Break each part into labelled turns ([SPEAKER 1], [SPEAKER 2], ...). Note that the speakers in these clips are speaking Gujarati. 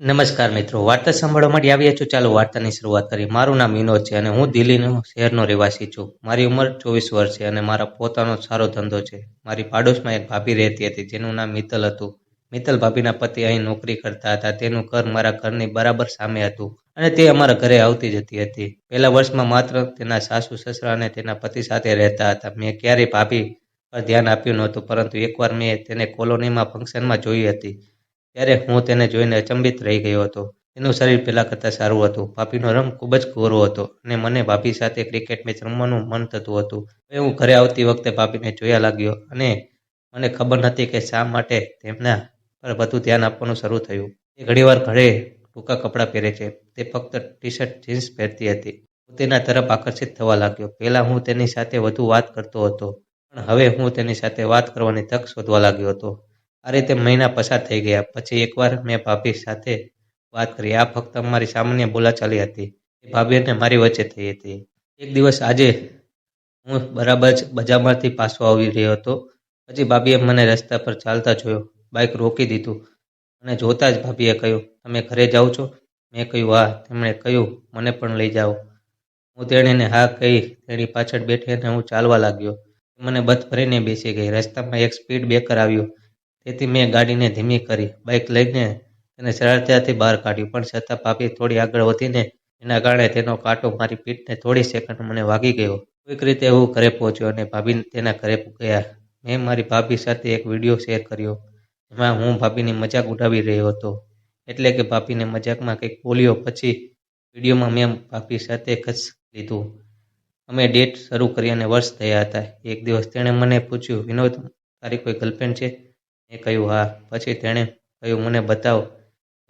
[SPEAKER 1] નમસ્કાર મિત્રો, વાર્તા સાંભળવા માટે આવ્યા છો. ચાલો વાર્તાની શરૂઆત કરીએ. મારું નામ વિનોદ છે અને હું દિલ્હીનો શહેરનો રહેવાસી છું. મારી ઉંમર 24 વર્ષ છે અને મારા પોતાનો સારો ધંધો છે. મારી પાડોશમાં એક ભાભી રહેતી હતી જેનું નામ મિત્તલ હતું. મિત્તલ ભાભીના પતિ અહીં નોકરી કરતા હતા. તેનું ઘર મારા ઘરની બરાબર સામે હતું અને તે અમારા ઘરે આવતી જતી હતી. પહેલા વર્ષમાં માત્ર તેના સાસુ સસરા અને તેના પતિ સાથે રહેતા હતા. મેં ક્યારેય ભાભી પર ધ્યાન આપ્યું નહોતું, પરંતુ એકવાર મેં તેને કોલોનીમાં ફંક્શનમાં જોઈ હતી. ત્યારે હું તેને જોઈને અચંબિત રહી ગયો હતો. તેનું શરીર પહેલા કરતાં સારું હતું. ભાભીનો રંગ ખૂબ જ ગોરો હતો અને મને ભાભી સાથે ક્રિકેટ મેચ રમવાનું મન થતું હતું. હવે હું ઘરે આવતી વખતે ભાભીને જોયા લાગ્યો અને મને ખબર નથી કે શા માટે તેમના પર વધુ ધ્યાન આપવાનું શરૂ થયું. તે ઘણીવાર ઘરે ટૂંકા કપડાં પહેરે છે. તે ફક્ત ટી-શર્ટ જીન્સ પહેરતી હતી. હું તેના તરફ આકર્ષિત થવા લાગ્યો. પહેલા હું તેની સાથે વધુ વાત કરતો હતો, પણ હવે હું તેની સાથે વાત કરવાની તક શોધવા લાગ્યો હતો. આ રીતે મહિના પસાર થઈ ગયા. પછી એકવાર મેં ભાભી સાથે વાત કરી. આ ફક્ત અમારી સામાન્ય બોલાચાલી હતી. એ ભાભી અને મારી વચ્ચે થઈ હતી. એક દિવસ આજે હું બરાબર જ બજારમાંથી પાછો આવી રહ્યો હતો. પછી ભાભીએ મને રસ્તા પર ચાલતા જોયો. બાઇક રોકી દીધું અને જોતાં જ ભાભીએ કહ્યું, "તમે ઘરે જાઓ છો?" મેં કહ્યું, "હા." તેમણે કહ્યું, "મને પણ લઈ જાઓ." હું તેણીને હા કહી તેની પાછળ બેઠી અને હું ચાલવા લાગ્યો. તે મને બથ ભરીને બેસી ગઈ. રસ્તામાં એક સ્પીડ બ્રેકર આવ્યું, તેથી મેં ગાડીને ધીમી કરી. બાઇક લઈને તેને સરળતાથી બહાર કાઢ્યું, પણ છતાં ભાભી થોડી આગળ વધીને એના કારણે તેનો કાંટો મારી પીઠને થોડી સેકન્ડ મને વાગી ગયો. કોઈક રીતે હું ઘરે પહોંચ્યો અને ભાભી તેના ઘરે ગયા. મેં મારી ભાભી સાથે એક વિડીયો શેર કર્યો, જેમાં હું ભાભીની મજાક ઉડાવી રહ્યો હતો. એટલે કે ભાભીને મજાકમાં કંઈક બોલ્યો. પછી વિડીયોમાં મેં ભાભી સાથે ખસ લીધું. અમે ડેટ શરૂ કરી અને વર્ષ થયા હતા. એક દિવસ તેણે મને પૂછ્યું, "વિનોદ, તારી કોઈ ગર્લફ્રેન્ડ છે?" મેં કહ્યું, "હા." પછી તેણે કહ્યું, "મને બતાવ."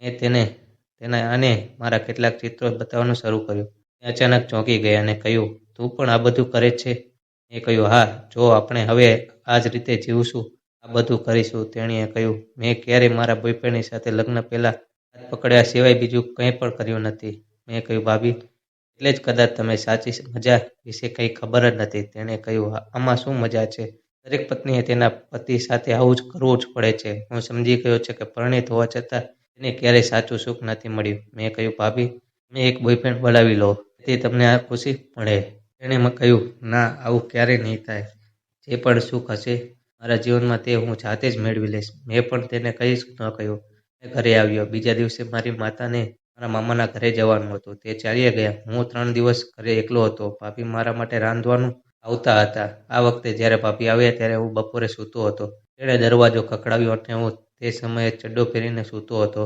[SPEAKER 1] મેં તેના અને મારા કેટલાક ચિત્રો બતાવવાનું શરૂ કર્યું. તે અચાનક ચોંકી ગઈ અને કહ્યું, "તું પણ આ બધું કરે છે?" મેં કહ્યું, "હા, જો આપણે હવે આ જ રીતે જીવશું, આ બધું કરીશું." તેણીએ કહ્યું, "મેં ક્યારેય મારા બોયફ્રેન્ડની સાથે લગ્ન પહેલાં હાથ પકડ્યા સિવાય બીજું કંઈ પણ કર્યું નથી." મેં કહ્યું, "ભાભી, એટલે જ કદાચ તમને સાચી મજા વિશે કંઈ ખબર જ નથી." તેણે કહ્યું, "આમાં શું મજા છે? દરેક પત્નીએ તેના પતિ સાથે આવું જ કરવું જ પડે છે." હું સમજી ગયો છે કે પરિણીત હોવા છતાં તેને ક્યારેય સાચું સુખ નથી મળ્યું. મેં કહ્યું, "ભાભી, તમે એક બોયફ્રેન્ડ બનાવી લો, જેથી તમને આ ખુશી મળે." તેણે કહ્યું, "ના, આવું ક્યારેય નહીં થાય. જે પણ સુખ હશે મારા જીવનમાં તે હું જાતે જ મેળવી લઈશ." મેં પણ તેને કંઈ જ ન કહ્યું. મેં ઘરે આવ્યો. બીજા દિવસે મારી માતાને મારા મામાના ઘરે જવાનું હતું. તે ચાલ્યા ગયા. હું 3 દિવસ ઘરે એકલો હતો. ભાભી મારા માટે રાંધવાનું આવતા હતા. આ વખતે જ્યારે ભાભી આવ્યા ત્યારે હું બપોરે સૂતો હતો. તેણે દરવાજો ખખડાવ્યો અને હું તે સમયે ચડ્ડો પહેરીને સૂતો હતો.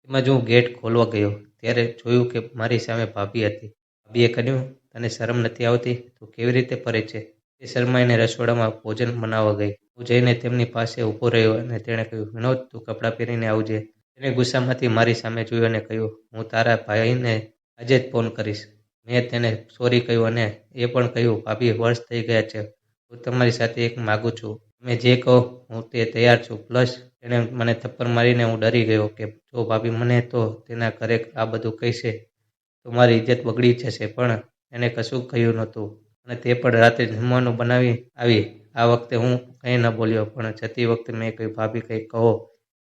[SPEAKER 1] એમાં જ હું ગેટ ખોલવા ગયો ત્યારે જોયું કે મારી સામે ભાભી હતી. ભાભીએ કહ્યું, "તને શરમ નથી આવતી? તું કેવી રીતે ફરે છે?" તે શરમાઈને રસોડામાં ભોજન બનાવવા ગઈ. હું જઈને તેમની પાસે ઊભો રહ્યો અને તેણે કહ્યું, "વિનોદ, તું કપડાં પહેરીને આવજે." તેણે ગુસ્સામાંથી મારી સામે જોયું અને કહ્યું, "હું તારા ભાઈને આજે જ ફોન કરીશ." મેં તેને સોરી કહ્યું અને એ પણ કહ્યું, "ભાભી, વર્ષ થઈ ગયા છે. હું તમારી સાથે એક માગું છું. તમે જે કહો હું તે તૈયાર છું." પ્લસ તેણે મને થપ્પડ મારીને હું ડરી ગયો કે જો ભાભી મને તો તેના ઘરે આ બધું કહેશે તો મારી ઇજ્જત બગડી જશે. પણ એણે કશું કહ્યું નહોતું અને તે પણ રાત્રે જમવાનું બનાવી આવી. આ વખતે હું કંઈ ન બોલ્યો, પણ જતી વખતે મેં કહ્યું, "ભાભી, કંઈક કહો."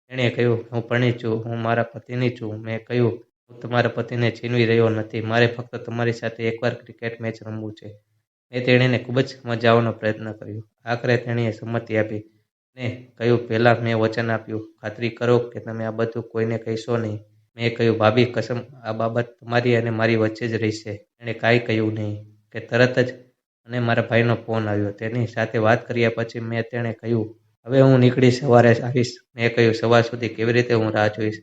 [SPEAKER 1] તેણે કહ્યું, "હું પરણિત છું. હું મારા પતિની છું." મેં કહ્યું, "હું તમારા પતિને છીનવી રહ્યો નથી. મારે ફક્ત તમારી સાથે એકવાર ક્રિકેટ મેચ રમવું છે." મેં તેણીને ખૂબ જ સમજાવવાનો પ્રયત્ન કર્યો. આખરે તેણીએ સંમતિ આપી ને કહ્યું, "પહેલાં મેં વચન આપ્યું. ખાતરી કરો કે તમે આ બધું કોઈને કહેશો નહીં." મેં કહ્યું, "ભાભી, કસમ, આ બાબત તમારી અને મારી વચ્ચે જ રહેશે." તેણે કાંઈ કહ્યું નહીં કે તરત જ મને મારા ભાઈનો ફોન આવ્યો. તેની સાથે વાત કર્યા પછી મેં તેણે કહ્યું, "હવે હું નીકળીશ, સવારે આવીશ." મેં કહ્યું, "સવાર સુધી કેવી રીતે હું રાહ જોઈશ?"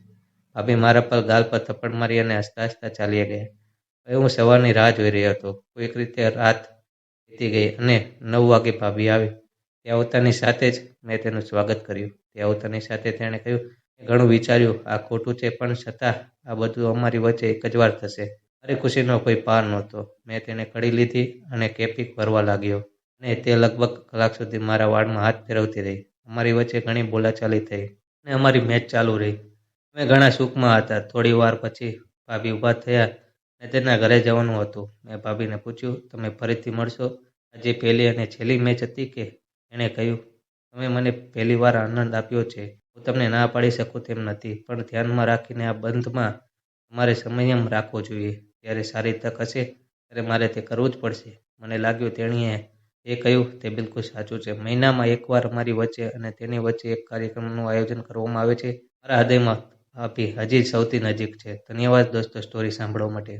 [SPEAKER 1] ભાભી મારા પર ગાલ પર થપ્પડ મારી અને હસતા હસતા ચાલ્યા ગયા. હવે હું સવારની રાહ જોઈ રહ્યો હતો. કોઈક રીતે રાત વીતી ગઈ અને 9 વાગે ભાભી આવી. તે આવતાની સાથે જ મેં તેનું સ્વાગત કર્યું. તે આવતાની સાથે તેણે કહ્યું, "મેં ઘણું વિચાર્યું. આ ખોટું છે, પણ છતાં આ બધું અમારી વચ્ચે એક જ વાર થશે." મારી ખુશીનો કોઈ પાર નહોતો. મેં તેને કડી લીધી અને કેફી ભરવા લાગ્યો અને તે લગભગ કલાક સુધી મારા વાળમાં હાથ ફેરવતી રહી. અમારી વચ્ચે ઘણી બોલાચાલી થઈ અને અમારી મેચ ચાલુ રહી. અમે ઘણા સુખમાં હતા. થોડી વાર પછી ભાભી ઊભા થયા અને તેના ઘરે જવાનું હતું. મેં ભાભીને પૂછ્યું, "તમે ફરીથી મળશો? આજે પહેલી અને છેલ્લી મેચ હતી કે?" એણે કહ્યું, "તમે મને પહેલી વાર આનંદ આપ્યો છે. હું તમને ના પાડી શકું તેમ નથી, પણ ધ્યાનમાં રાખીને આ બંધમાં તમારે સંયમ રાખવો જોઈએ. જ્યારે સારી તક હશે ત્યારે મારે તે કરવું જ પડશે. મને લાગ્યું તેણીએ જે કહ્યું તે બિલકુલ સાચું છે. મહિનામાં એકવાર અમારી વચ્ચે અને તેની વચ્ચે એક કાર્યક્રમનું આયોજન કરવામાં આવે છે. મારા હૃદયમાં ભાભી હજી સૌથી નજીક છે. ધન્યવાદ દોસ્તો સ્ટોરી સાંભળવા માટે.